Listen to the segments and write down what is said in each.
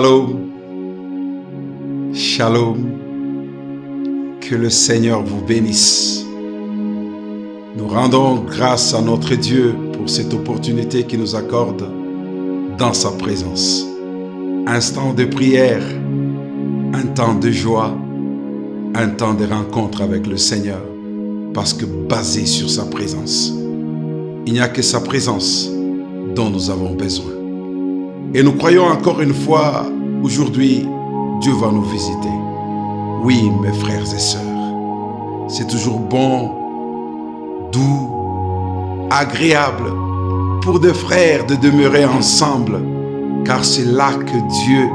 Shalom, shalom, que le Seigneur vous bénisse. Nous rendons grâce à notre Dieu pour cette opportunité qu'il nous accorde dans sa présence. Instant de prière, un temps de joie, un temps de rencontre avec le Seigneur, parce que basé sur sa présence, il n'y a que sa présence dont nous avons besoin. Et nous croyons encore une fois, aujourd'hui, Dieu va nous visiter. Oui, mes frères et sœurs, c'est toujours bon, doux, agréable pour deux frères de demeurer ensemble, car c'est là que Dieu,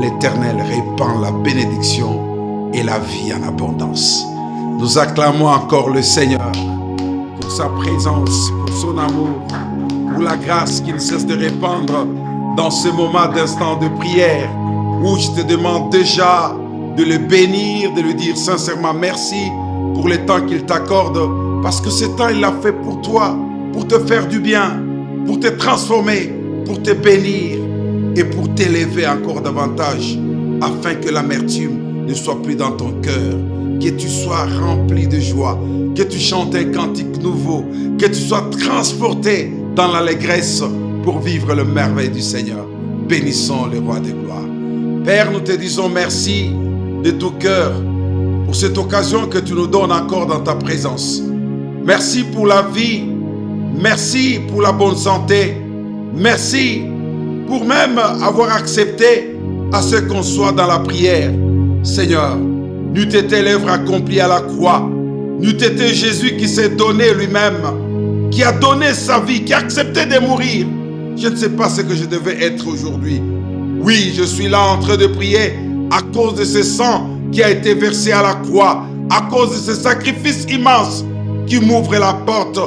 l'Éternel, répand la bénédiction et la vie en abondance. Nous acclamons encore le Seigneur pour sa présence, pour son amour, pour la grâce qu'il ne cesse de répandre dans ce moment d'instant de prière où je te demande déjà de le bénir, de lui dire sincèrement merci pour le temps qu'il t'accorde, parce que ce temps il l'a fait pour toi, pour te faire du bien, pour te transformer, pour te bénir et pour t'élever encore davantage, afin que l'amertume ne soit plus dans ton cœur, que tu sois rempli de joie, que tu chantes un cantique nouveau, que tu sois transporté dans l'allégresse pour vivre le merveille du Seigneur. Bénissons le roi des gloires. Père, nous te disons merci de tout cœur pour cette occasion que tu nous donnes encore dans ta présence. Merci pour la vie, merci pour la bonne santé, merci pour même avoir accepté à ce qu'on soit dans la prière. Seigneur, n'eût été l'œuvre accomplie à la croix, n'eût été Jésus qui s'est donné lui-même, qui a donné sa vie, qui a accepté de mourir. Je ne sais pas ce que je devais être aujourd'hui. Oui, je suis là en train de prier à cause de ce sang qui a été versé à la croix, à cause de ce sacrifice immense qui m'ouvre la porte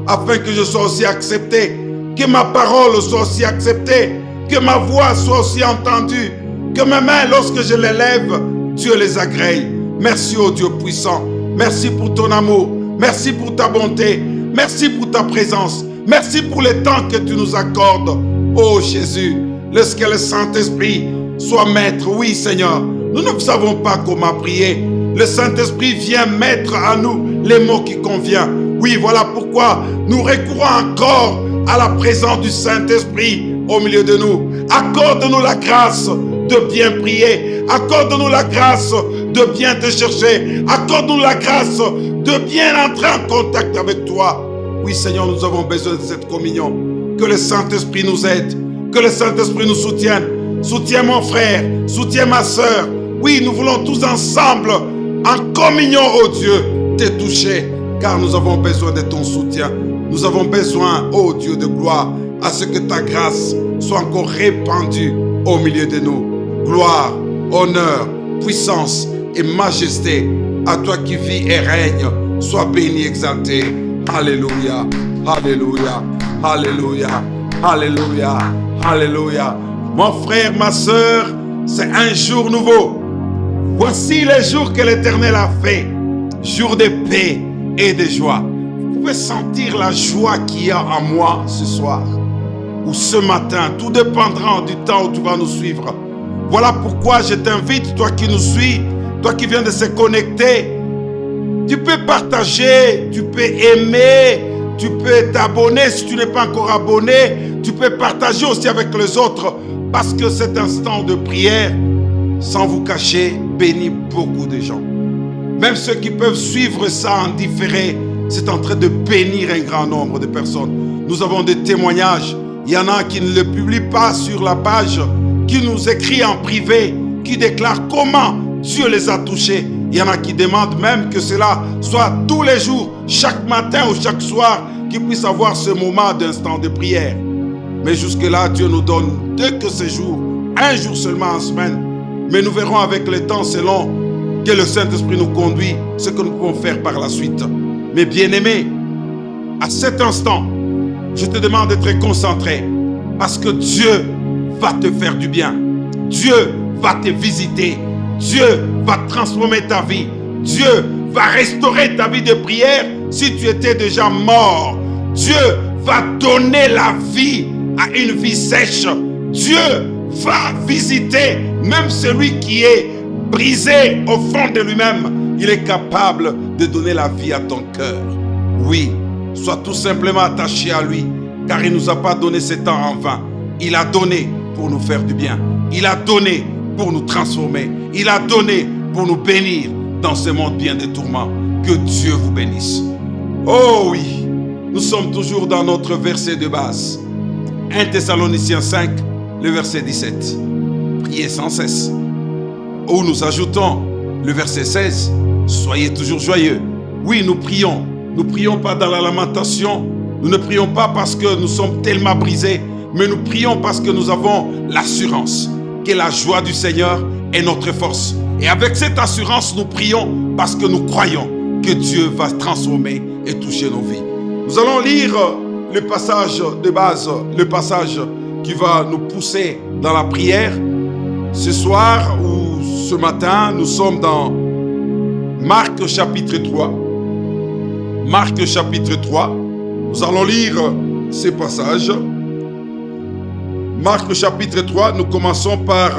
afin que je sois aussi accepté, que ma parole soit aussi acceptée, que ma voix soit aussi entendue, que mes mains, lorsque je les lève, Dieu les agrée. Merci ô Dieu puissant. Merci pour ton amour. Merci pour ta bonté. Merci pour ta présence. Merci pour le temps que tu nous accordes. Oh Jésus, laisse que le Saint-Esprit soit maître. Oui Seigneur, nous ne savons pas comment prier. Le Saint-Esprit vient mettre à nous les mots qui conviennent. Oui, voilà pourquoi nous recourons encore à la présence du Saint-Esprit au milieu de nous. Accorde-nous la grâce de bien prier. Accorde-nous la grâce de bien te chercher. Accorde-nous la grâce de bien entrer en contact avec toi. Oui Seigneur, nous avons besoin de cette communion. Que le Saint-Esprit nous aide. Que le Saint-Esprit nous soutienne. Soutiens mon frère. Soutiens ma soeur. Oui, nous voulons tous ensemble, en communion, ô Dieu, te toucher. Car nous avons besoin de ton soutien. Nous avons besoin, ô Dieu de gloire, à ce que ta grâce soit encore répandue au milieu de nous. Gloire, honneur, puissance et majesté à toi qui vis et règne. Sois béni, exalté. Alléluia, alléluia, alléluia, alléluia, alléluia. Mon frère, ma soeur, c'est un jour nouveau. Voici les jours que l'Éternel a fait, jour de paix et de joie. Vous pouvez sentir la joie qu'il y a en moi ce soir ou ce matin. Tout dépendra du temps où tu vas nous suivre. Voilà pourquoi je t'invite, toi qui nous suis, toi qui viens de se connecter. Tu peux partager, tu peux aimer, tu peux t'abonner si tu n'es pas encore abonné. Tu peux partager aussi avec les autres parce que cet instant de prière, sans vous cacher, bénit beaucoup de gens. Même ceux qui peuvent suivre ça en différé, c'est en train de bénir un grand nombre de personnes. Nous avons des témoignages. Il y en a qui ne le publient pas sur la page, qui nous écrit en privé, qui déclarent comment Dieu les a touchés. Il y en a qui demandent même que cela soit tous les jours, chaque matin ou chaque soir, qu'ils puissent avoir ce moment d'instant de prière. Mais jusque-là, Dieu nous donne deux que ces jours, un jour seulement en semaine. Mais nous verrons avec le temps, selon que le Saint-Esprit nous conduit, ce que nous pouvons faire par la suite. Mais bien-aimés, à cet instant, je te demande d'être concentré, parce que Dieu va te faire du bien. Dieu va te visiter. Dieu va transformer ta vie. Dieu va restaurer ta vie de prière si tu étais déjà mort. Dieu va donner la vie à une vie sèche. Dieu va visiter même celui qui est brisé au fond de lui-même. Il est capable de donner la vie à ton cœur. Oui, sois tout simplement attaché à lui, car il ne nous a pas donné ce temps en vain. Il a donné pour nous faire du bien. Il a donné pour nous transformer. Il a donné pour nous bénir dans ce monde bien de tourments. Que Dieu vous bénisse. Oh oui, nous sommes toujours dans notre verset de base. 1 Thessaloniciens 5, le verset 17. Priez sans cesse. Où nous ajoutons le verset 16. Soyez toujours joyeux. Oui, nous prions. Nous ne prions pas dans la lamentation. Nous ne prions pas parce que nous sommes tellement brisés. Mais nous prions parce que nous avons l'assurance que la joie du Seigneur est notre force. Et avec cette assurance, nous prions parce que nous croyons que Dieu va transformer et toucher nos vies. Nous allons lire le passage de base, le passage qui va nous pousser dans la prière. Ce soir ou ce matin, nous sommes dans Marc chapitre 3. Marc chapitre 3. Nous allons lire ces passages. Marc chapitre 3, nous commençons par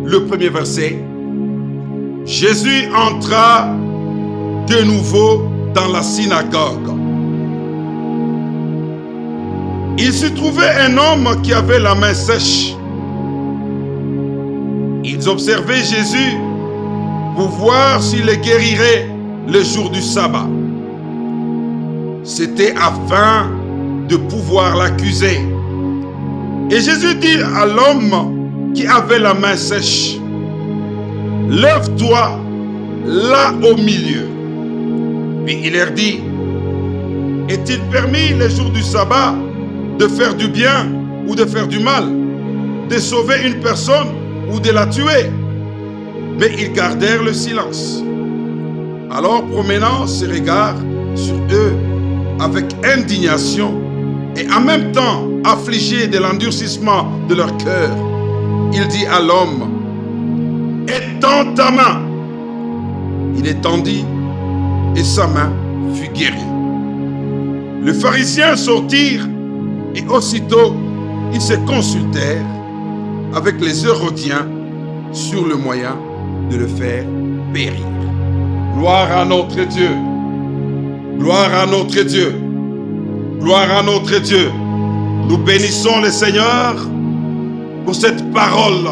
le premier verset. Jésus entra de nouveau dans la synagogue. Il se trouvait un homme qui avait la main sèche. Ils observaient Jésus pour voir s'il les guérirait le jour du sabbat. C'était afin de pouvoir l'accuser. Et Jésus dit à l'homme qui avait la main sèche, « Lève-toi là au milieu. » Puis il leur dit, « Est-il permis les jours du sabbat de faire du bien ou de faire du mal, de sauver une personne ou de la tuer ?» Mais ils gardèrent le silence. Alors, promenant ses regards sur eux avec indignation et en même temps affligé de l'endurcissement de leur cœur, il dit à l'homme, « Étends ta main. » Il étendit et sa main fut guérie. Les pharisiens sortirent et aussitôt ils se consultèrent avec les Hérodiens sur le moyen de le faire périr. Gloire à notre Dieu. Gloire à notre Dieu. Gloire à notre Dieu. Nous bénissons le Seigneur pour cette parole.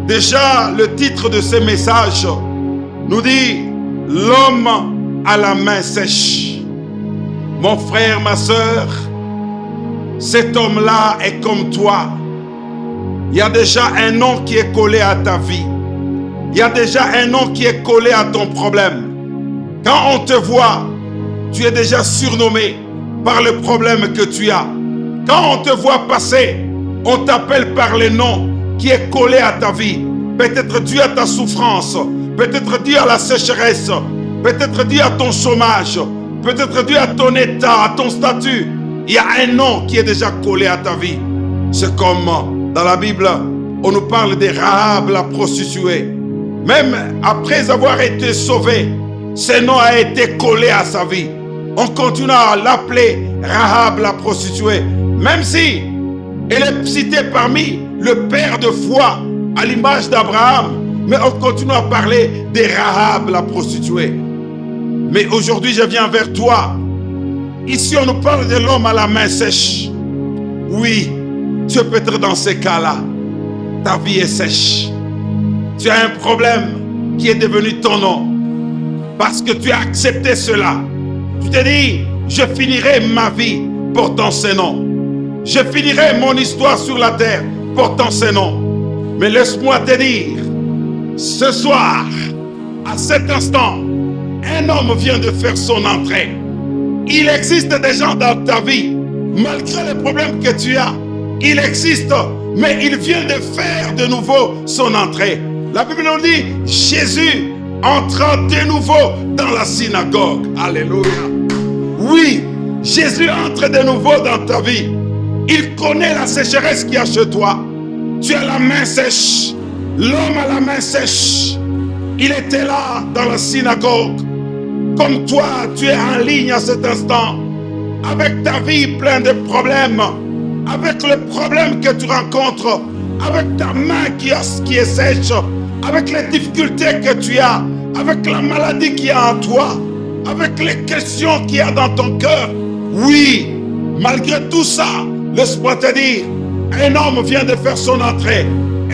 Déjà, le titre de ce message nous dit « L'homme à la main sèche ». Mon frère, ma soeur, cet homme-là est comme toi. Il y a déjà un nom qui est collé à ta vie. Il y a déjà un nom qui est collé à ton problème. Quand on te voit, tu es déjà surnommé par le problème que tu as. Quand on te voit passer, on t'appelle par le nom qui est collé à ta vie. Peut-être dû à ta souffrance, peut-être dû à la sécheresse, peut-être dû à ton chômage, peut-être dû à ton état, à ton statut. Il y a un nom qui est déjà collé à ta vie. C'est comme dans la Bible, on nous parle de Rahab la prostituée. Même après avoir été sauvé, ce nom a été collé à sa vie. On continue à l'appeler Rahab la prostituée. Même si elle est citée parmi le père de foi à l'image d'Abraham, mais on continue à parler de Rahab la prostituée. Mais aujourd'hui, je viens vers toi. Ici, on nous parle de l'homme à la main sèche. Oui, tu es peut-être dans ces cas-là. Ta vie est sèche. Tu as un problème qui est devenu ton nom. Parce que tu as accepté cela. Tu te dis, je finirai ma vie portant ce nom. Je finirai mon histoire sur la terre portant ce nom. Mais laisse-moi te dire, ce soir, à cet instant, un homme vient de faire son entrée. Il existe des gens dans ta vie, malgré les problèmes que tu as. Il existe, mais il vient de faire de nouveau son entrée. La Bible nous dit, Jésus entra de nouveau dans la synagogue. Alléluia. Oui, Jésus entre de nouveau dans ta vie. Il connaît la sécheresse qu'il y a chez toi. Tu as la main sèche. L'homme à la main sèche. Il était là dans la synagogue. Comme toi, tu es en ligne à cet instant. Avec ta vie pleine de problèmes. Avec le problème que tu rencontres avec ta main qui est sèche, avec les difficultés que tu as, avec la maladie qu'il y a en toi, avec les questions qu'il y a dans ton cœur. Oui, malgré tout ça, laisse-moi te dire, un homme vient de faire son entrée.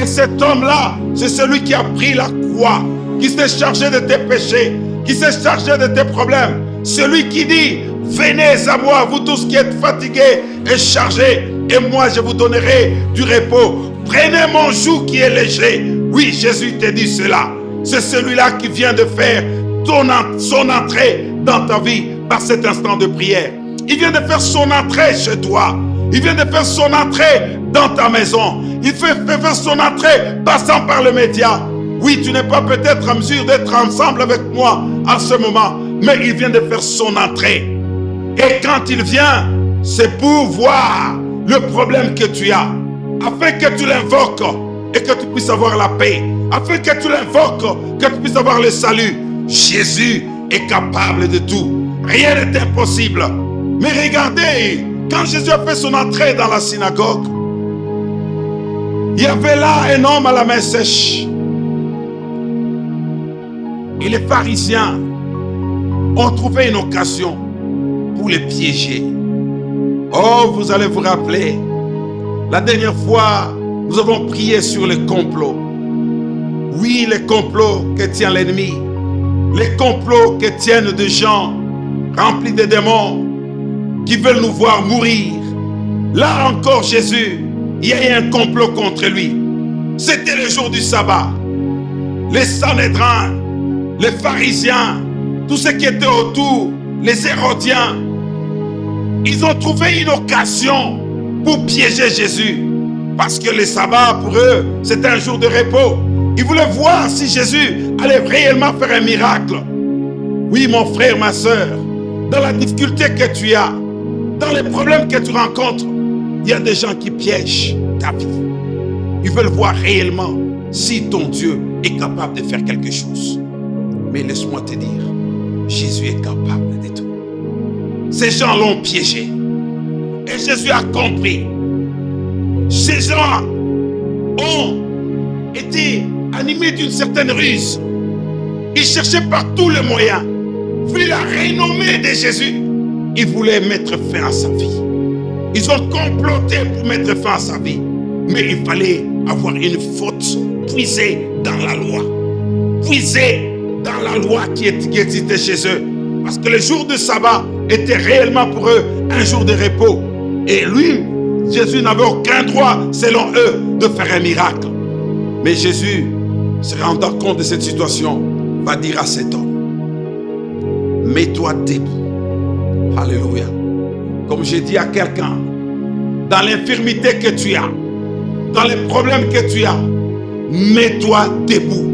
Et cet homme-là, c'est celui qui a pris la croix, qui s'est chargé de tes péchés, qui s'est chargé de tes problèmes. Celui qui dit, venez à moi, vous tous qui êtes fatigués et chargés, et moi je vous donnerai du repos. Prenez mon joug qui est léger. Oui, Jésus te dit cela. C'est celui-là qui vient de faire son entrée dans ta vie par cet instant de prière. Il vient de faire son entrée chez toi. Il vient de faire son entrée dans ta maison. Il fait faire son entrée passant par le média. Oui, tu n'es pas peut-être en mesure d'être ensemble avec moi en ce moment, mais il vient de faire son entrée. Et quand il vient, c'est pour voir le problème que tu as, afin que tu l'invoques et que tu puisses avoir la paix, afin que tu l'invoques, que tu puisses avoir le salut. Jésus est capable de tout. Rien n'est impossible. Mais regardez, quand Jésus a fait son entrée dans la synagogue, il y avait là un homme à la main sèche. Et les pharisiens ont trouvé une occasion pour les piéger. Oh, vous allez vous rappeler, la dernière fois, nous avons prié sur les complots. Oui, les complots que tient l'ennemi. Les complots que tiennent des gens remplis de démons qui veulent nous voir mourir. Là encore, Jésus, il y a eu un complot contre lui. C'était le jour du sabbat. Les Sanhédrins, les pharisiens, tous ceux qui étaient autour, les Hérodiens, ils ont trouvé une occasion pour piéger Jésus. Parce que le sabbat, pour eux, c'était un jour de repos. Ils voulaient voir si Jésus allait réellement faire un miracle. Oui, mon frère, ma soeur, dans la difficulté que tu as, dans les problèmes que tu rencontres, il y a des gens qui piègent ta vie. Ils veulent voir réellement si ton Dieu est capable de faire quelque chose. Mais laisse-moi te dire, Jésus est capable de tout. Ces gens l'ont piégé. Et Jésus a compris. Ces gens ont été animés d'une certaine ruse. Ils cherchaient par tous les moyens. Vu la renommée de Jésus, ils voulaient mettre fin à sa vie. Ils ont comploté pour mettre fin à sa vie. Mais il fallait avoir une faute puisée dans la loi. Puisée dans la loi qui existait chez eux. Parce que le jour du sabbat était réellement pour eux un jour de repos. Et lui, Jésus n'avait aucun droit, selon eux, de faire un miracle. Mais Jésus, se rendant compte de cette situation, va dire à cet homme, mets-toi debout. Alléluia. Comme j'ai dit à quelqu'un, dans l'infirmité que tu as, dans les problèmes que tu as, mets-toi debout.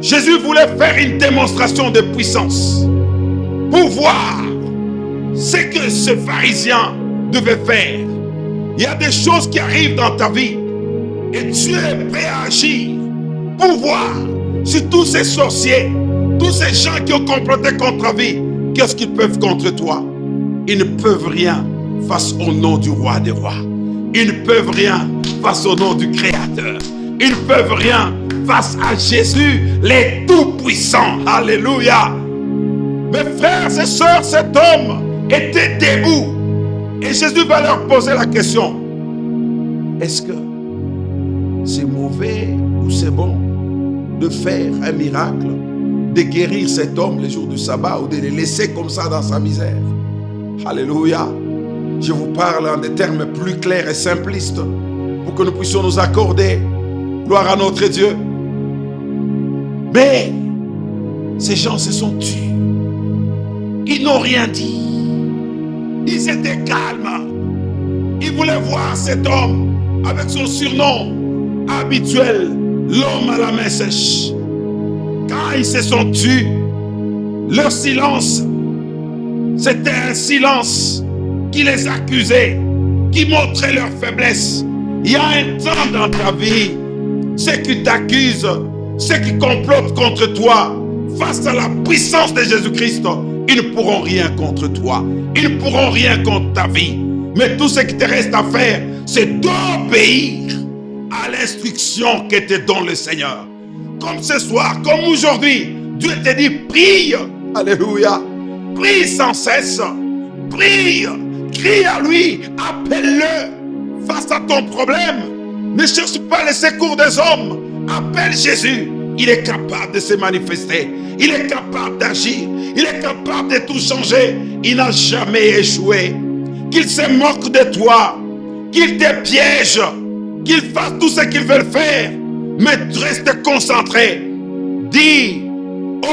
Jésus voulait faire une démonstration de puissance pour voir ce que ce pharisien devait faire. Il y a des choses qui arrivent dans ta vie et tu es prêt à agir pour voir si tous ces sorciers, tous ces gens qui ont comploté contre ta vie, qu'est-ce qu'ils peuvent contre toi? Ils ne peuvent rien face au nom du roi des rois. Ils ne peuvent rien face au nom du Créateur. Ils ne peuvent rien face à Jésus, les tout-puissants. Alléluia. Mes frères et sœurs, cet homme était debout. Et Jésus va leur poser la question. Est-ce que c'est mauvais ou c'est bon de faire un miracle, de guérir cet homme le jour du sabbat ou de le laisser comme ça dans sa misère? Alléluia. Je vous parle en des termes plus clairs et simplistes pour que nous puissions nous accorder. Gloire à notre Dieu. Mais ces gens se sont tus. Ils n'ont rien dit. Ils étaient calmes. Ils voulaient voir cet homme avec son surnom habituel, l'homme à la main sèche. Quand ils se sont tus, leur silence, c'était un silence qui les accusait, qui montrait leur faiblesse. Il y a un temps dans ta vie, ceux qui t'accusent, ceux qui complotent contre toi, face à la puissance de Jésus-Christ, ils ne pourront rien contre toi. Ils ne pourront rien contre ta vie. Mais tout ce qui te reste à faire, c'est d'obéir à l'instruction que te donne le Seigneur. Comme ce soir, comme aujourd'hui, Dieu te dit, prie. Alléluia. Prie sans cesse. Prie. Crie à lui. Appelle-le face à ton problème. Ne cherche pas le secours des hommes. Appelle Jésus. Il est capable de se manifester. Il est capable d'agir. Il est capable de tout changer. Il n'a jamais échoué. Qu'il se moque de toi. Qu'il te piège. Qu'il fasse tout ce qu'il veut faire. Mais reste concentré. Dis,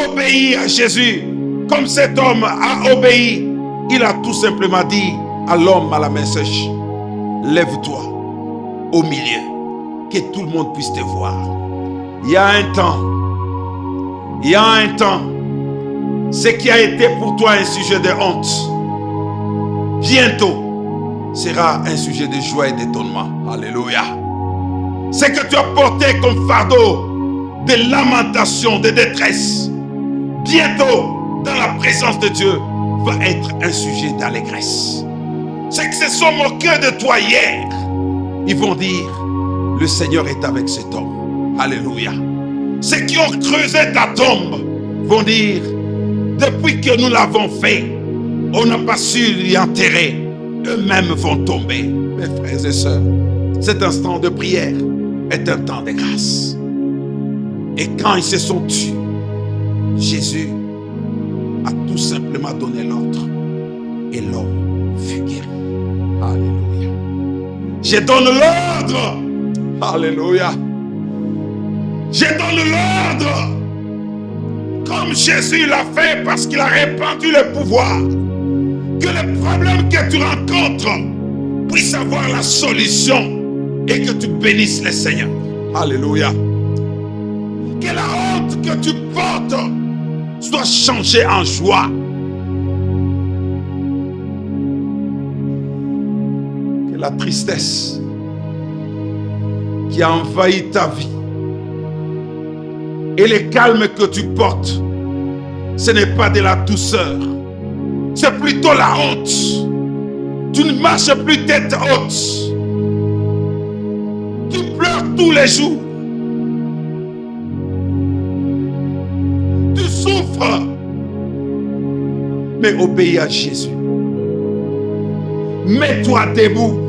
obéis à Jésus. Comme cet homme a obéi. Il a tout simplement dit à l'homme à la main sèche, lève-toi au milieu. Que tout le monde puisse te voir. Il y a un temps, ce qui a été pour toi un sujet de honte, bientôt sera un sujet de joie et d'étonnement. Alléluia. Ce que tu as porté comme fardeau de lamentation, de détresse, bientôt dans la présence de Dieu va être un sujet d'allégresse. Ceux qui se sont moqués de toi hier, ils vont dire, le Seigneur est avec cet homme. Alléluia. Ceux qui ont creusé ta tombe vont dire, depuis que nous l'avons fait, on n'a pas su l'y enterrer. Eux-mêmes vont tomber. Mes frères et sœurs, cet instant de prière est un temps de grâce. Et quand ils se sont tus, Jésus a tout simplement donné l'ordre. Et l'homme fut guéri. Alléluia. Je donne l'ordre. Alléluia. Je donne l'ordre. Comme Jésus l'a fait parce qu'il a répandu le pouvoir. Que le problème que tu rencontres puisse avoir la solution et que tu bénisses le Seigneur. Alléluia. Que la honte que tu portes soit changée en joie. Que la tristesse qui a envahi ta vie et le calme que tu portes, ce n'est pas de la douceur, c'est plutôt la honte. Tu ne marches plus tête haute. Tu pleures tous les jours. Tu souffres. Mais obéis à Jésus. Mets-toi debout.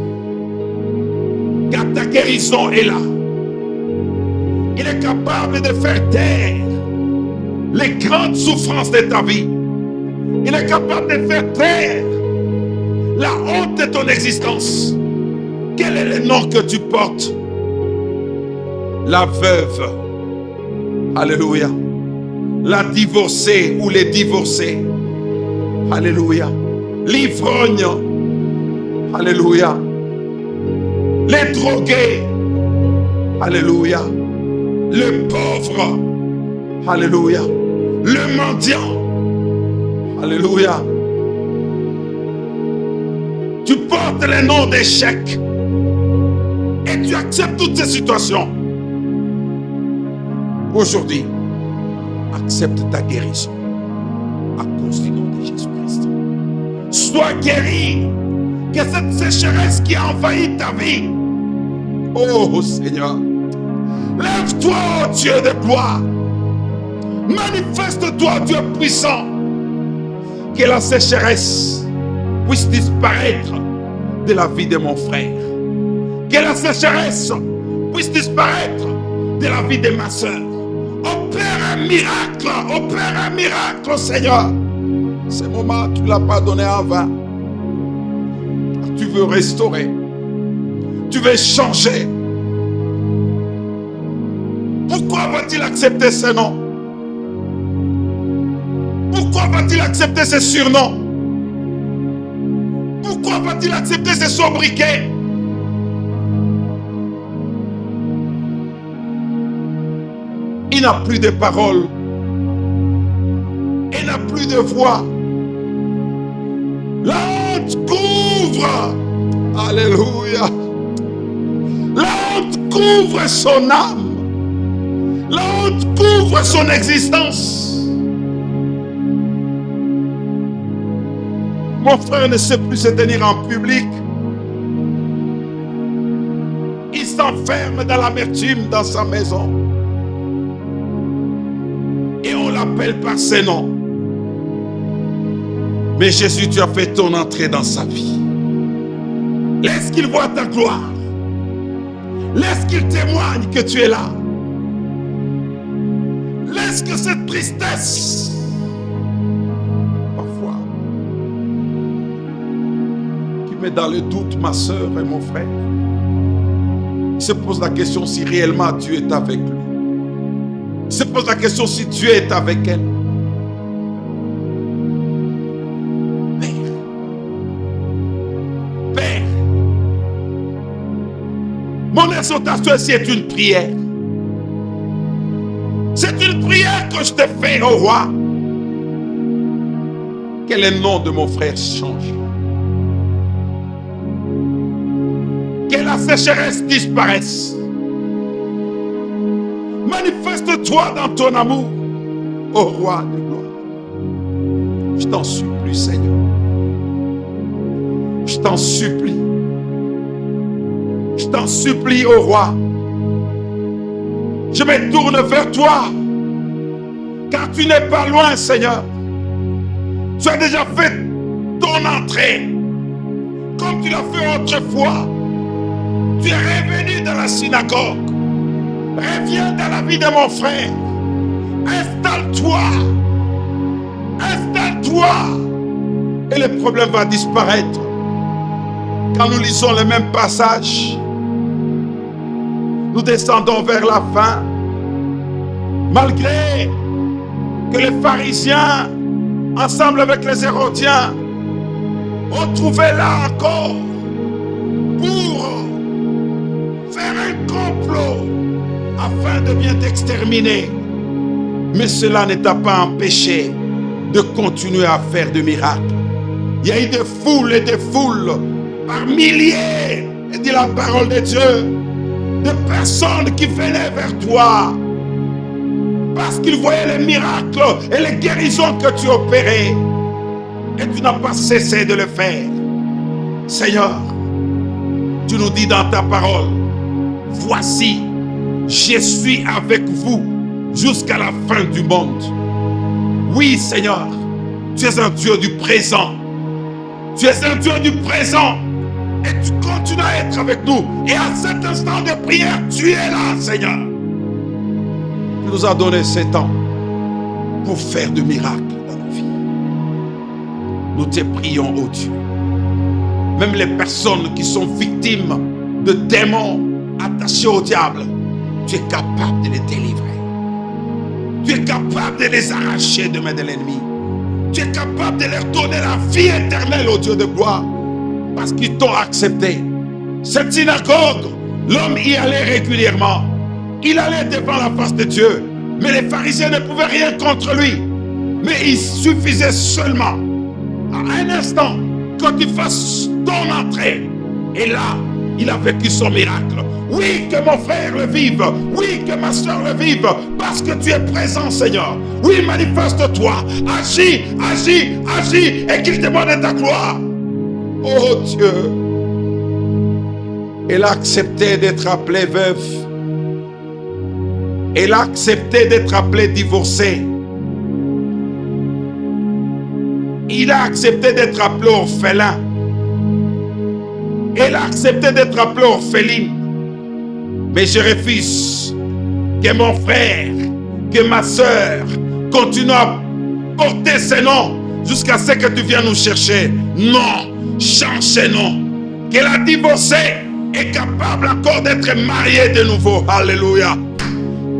Car ta guérison est là. Il est capable de faire taire les grandes souffrances de ta vie. Il est capable de faire taire la honte de ton existence. Quel est le nom que tu portes? La veuve. Alléluia. La divorcée ou les divorcés. Alléluia. L'ivrogne. Alléluia. Les drogués. Alléluia. Le pauvre. Alléluia. Le mendiant. Alléluia. Tu portes les noms d'échec et tu acceptes toutes ces situations. Aujourd'hui, accepte ta guérison à cause du nom de Jésus-Christ. Sois guéri. Que cette sécheresse qui a envahi ta vie, oh Seigneur, lève-toi, oh Dieu de gloire. Manifeste-toi, Dieu puissant. Que la sécheresse puisse disparaître de la vie de mon frère. Que la sécheresse puisse disparaître de la vie de ma soeur. Opère un miracle, Seigneur. Ce moment, tu ne l'as pas donné en vain. Tu veux restaurer. Tu veux changer. Pourquoi va-t-il accepter ce nom? Pourquoi va-t-il accepter ce surnom? Pourquoi va-t-il accepter ce sobriquet? Il n'a plus de parole. Il n'a plus de voix. La honte couvre. Alléluia. La honte couvre son âme. La honte couvre son existence. Mon frère ne sait plus se tenir en public. Il s'en l'enferme dans l'amertume dans sa maison. Et on l'appelle par ses noms. Mais Jésus, tu as fait ton entrée dans sa vie. Laisse qu'il voie ta gloire. Laisse qu'il témoigne que tu es là. Laisse que cette tristesse, parfois, qui met dans le doute ma soeur et mon frère, il se pose la question si réellement Dieu est avec lui. Il se pose la question si Dieu est avec elle. Père, mon exhortation ici est une prière. C'est une prière que je te fais, ô roi. Que le nom de mon frère change. Que la sécheresse disparaisse. Manifeste-toi dans ton amour, ô roi de gloire. Je t'en supplie, Seigneur. Je t'en supplie. Je t'en supplie, ô roi. Je me tourne vers toi, car tu n'es pas loin, Seigneur. Tu as déjà fait ton entrée, comme tu l'as fait autrefois. Tu es revenu dans la synagogue. Reviens dans la vie de mon frère. Installe-toi. Installe-toi. Et le problème va disparaître. Quand nous lisons le même passage, nous descendons vers la fin. Malgré que les pharisiens, ensemble avec les hérodiens, ont trouvé là encore pour faire un complot afin de bien t'exterminer. Mais cela ne t'a pas empêché de continuer à faire des miracles. Il y a eu des foules et des foules, par milliers, et dit la parole de Dieu, de personnes qui venaient vers toi parce qu'ils voyaient les miracles et les guérisons que tu opérais. Et tu n'as pas cessé de le faire. Seigneur, tu nous dis dans ta parole, voici, je suis avec vous jusqu'à la fin du monde. Oui, Seigneur, tu es un Dieu du présent. Tu es un Dieu du présent. Et tu continues à être avec nous. Et à cet instant de prière, tu es là, Seigneur. Tu nous as donné ce temps pour faire de miracles dans nos vies. Nous te prions, ô Dieu. Même les personnes qui sont victimes de démons attachés au diable, tu es capable de les délivrer. Tu es capable de les arracher de main de l'ennemi. Tu es capable de leur donner la vie éternelle, ô Dieu de gloire. Parce qu'ils t'ont accepté. Cette synagogue, l'homme y allait régulièrement. Il allait devant la face de Dieu. Mais les pharisiens ne pouvaient rien contre lui. Mais il suffisait seulement, à un instant, que tu fasses ton entrée. Et là, il a vécu son miracle. Oui, que mon frère le vive. Oui, que ma soeur le vive. Parce que tu es présent, Seigneur. Oui, manifeste-toi. Agis, agis, agis. Et qu'il témoigne ta gloire. Oh Dieu, elle a accepté d'être appelée veuve. Elle a accepté d'être appelée divorcée. Il a accepté d'être appelé orphelin. Elle a accepté d'être appelée orpheline. Mais je refuse que mon frère, que ma soeur continue à porter ce nom jusqu'à ce que tu viennes nous chercher. Non. Change ses noms. Qu'elle a divorcé est capable encore d'être mariée de nouveau. Alléluia.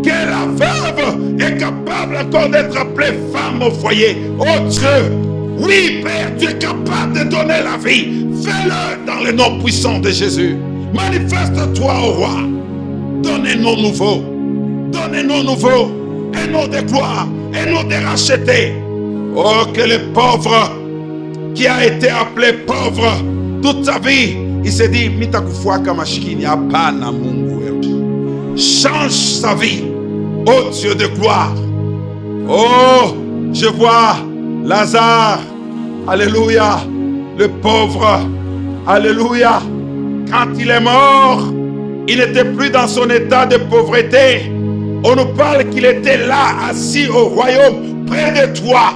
Que la veuve est capable encore d'être appelée femme au foyer. Oh Dieu, oui Père, tu es capable de donner la vie. Fais-le dans le nom puissant de Jésus. Manifeste-toi au roi. Donne un nom nouveau. Donne un nom nouveau. Un nom de gloire. Un nom de racheté. Oh, que le pauvre qui a été appelé pauvre toute sa vie, il s'est dit, change sa vie, ô Dieu de gloire. Oh, je vois Lazare, alléluia, le pauvre, alléluia, quand il est mort, Il n'était plus dans son état de pauvreté. On nous parle qu'il était là, assis au royaume, près de toi.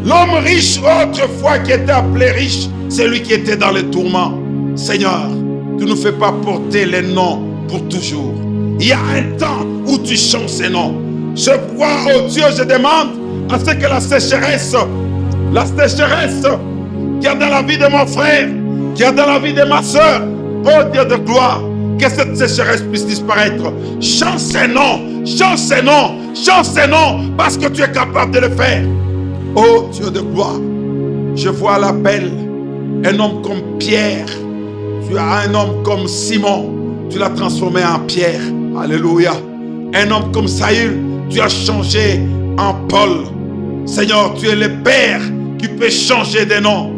L'homme riche autrefois qui était appelé riche, c'est lui qui était dans le tourment. Seigneur, tu ne nous fais pas porter les noms pour toujours. Il y a un temps où tu changes ces noms. Je crois, oh Dieu, je demande à ce que la sécheresse qu'il y a dans la vie de mon frère, qu'il y a dans la vie de ma soeur, oh Dieu de gloire, que cette sécheresse puisse disparaître. Change ces noms, change ces noms, change ces noms, parce que tu es capable de le faire. Oh Dieu de gloire, je vois l'appel, un homme comme Pierre, tu as un homme comme Simon, tu l'as transformé en Pierre, alléluia. Un homme comme Saül, tu as changé en Paul. Seigneur, tu es le Père qui peut changer des noms.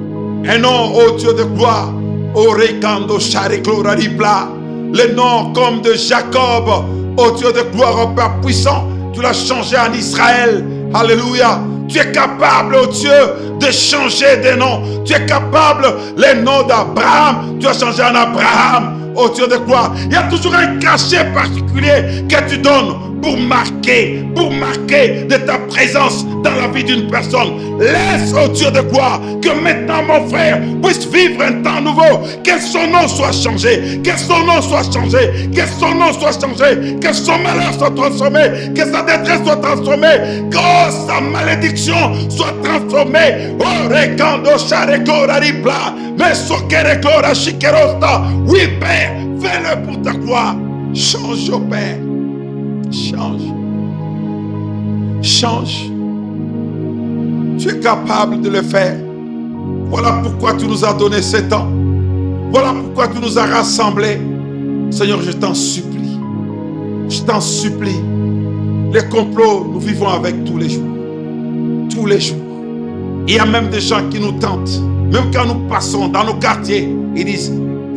Un nom, oh Dieu de gloire, Orekando Sharekloraripla, le nom comme de Jacob, oh Dieu de gloire, oh Père puissant, tu l'as changé en Israël, alléluia. Tu es capable, oh Dieu, de changer des noms. Tu es capable, les noms d'Abraham, tu as changé en Abraham, oh Dieu de gloire. Il y a toujours un cachet particulier que tu donnes pour marquer de ta présence dans la vie d'une personne. Laisse, oh Dieu de gloire, que maintenant mon frère puisse vivre un temps nouveau. Que son nom soit changé, que son nom soit changé, que son nom soit changé, que son malheur soit transformé, que sa détresse soit transformée, que sa malédiction soit transformée. Oh, rekando sharekoraripla, mesokerekora shikerosta. Oui, Père, fais-le pour ta gloire. Change, oh Père. Change. Change. Tu es capable de le faire. Voilà pourquoi tu nous as donné ce temps. Voilà pourquoi tu nous as rassemblés. Seigneur, je t'en supplie. Je t'en supplie. Les complots, nous vivons avec tous les jours. Tous les jours. Il y a même des gens qui nous tentent. Même quand nous passons dans nos quartiers, ils disent,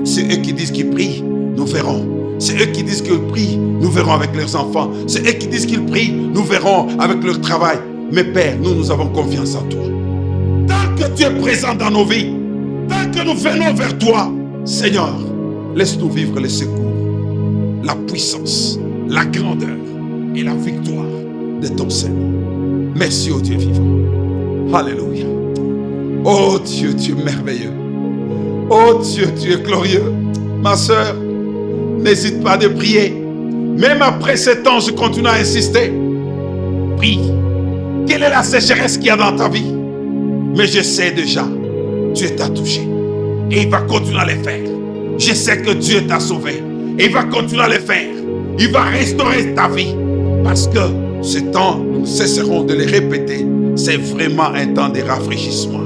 c'est eux qui disent qu'ils prient, nous verrons. C'est eux qui disent qu'ils prient, nous verrons avec leurs enfants. C'est eux qui disent qu'ils prient, nous verrons avec leur travail. Mais Père, nous avons confiance en toi. Tant que tu es présent dans nos vies, tant que nous venons vers toi, Seigneur, laisse-nous vivre les secours, la puissance, la grandeur et la victoire de ton Seigneur. Merci au Dieu vivant. Alléluia. Oh Dieu, tu es merveilleux. Oh Dieu, tu es glorieux. Ma soeur, n'hésite pas de prier. Même après ce temps, je continue à insister. Prie. Quelle est la sécheresse qu'il y a dans ta vie? Mais je sais déjà, Dieu t'a touché. Et il va continuer à le faire. Je sais que Dieu t'a sauvé. Et il va continuer à le faire. Il va restaurer ta vie. Parce que ce temps, nous ne cesserons de le répéter. C'est vraiment un temps de rafraîchissement.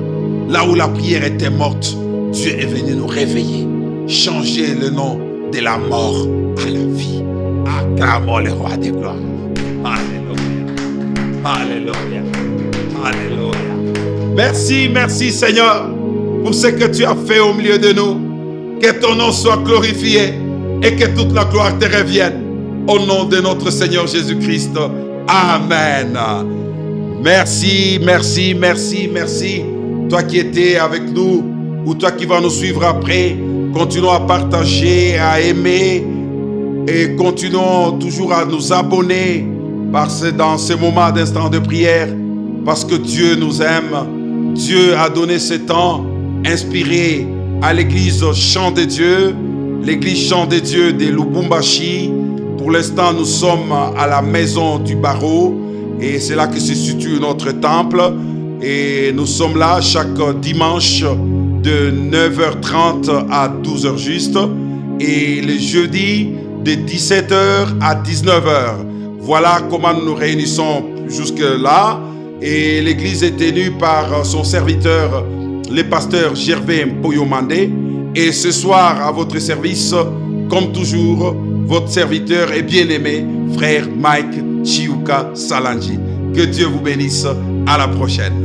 Là où la prière était morte, Dieu est venu nous réveiller. Changer le nom de la mort à la vie. Acclamons le roi des gloires. Alléluia. Alléluia. Alléluia. Merci, merci Seigneur pour ce que tu as fait au milieu de nous. Que ton nom soit glorifié et que toute la gloire te revienne. Au nom de notre Seigneur Jésus-Christ. Amen. Merci, merci, merci, merci. Toi qui étais avec nous ou toi qui vas nous suivre après, continuons à partager, à aimer et continuons toujours à nous abonner dans ce moment d'instant de prière parce que Dieu nous aime. Dieu a donné ce temps inspiré à l'église Chant de Dieu, l'église Chant de Dieu de Lubumbashi. Pour l'instant, nous sommes à la maison du barreau et c'est là que se situe notre temple. Et nous sommes là chaque dimanche de 9h30 à 12h juste et les jeudis de 17h à 19h. Voilà comment nous nous réunissons jusque-là. Et l'église est tenue par son serviteur, le pasteur Gervais Mpoyomande. Et ce soir, à votre service, comme toujours, votre serviteur et bien-aimé, frère Mike Chiuka Salanji. Que Dieu vous bénisse. À la prochaine.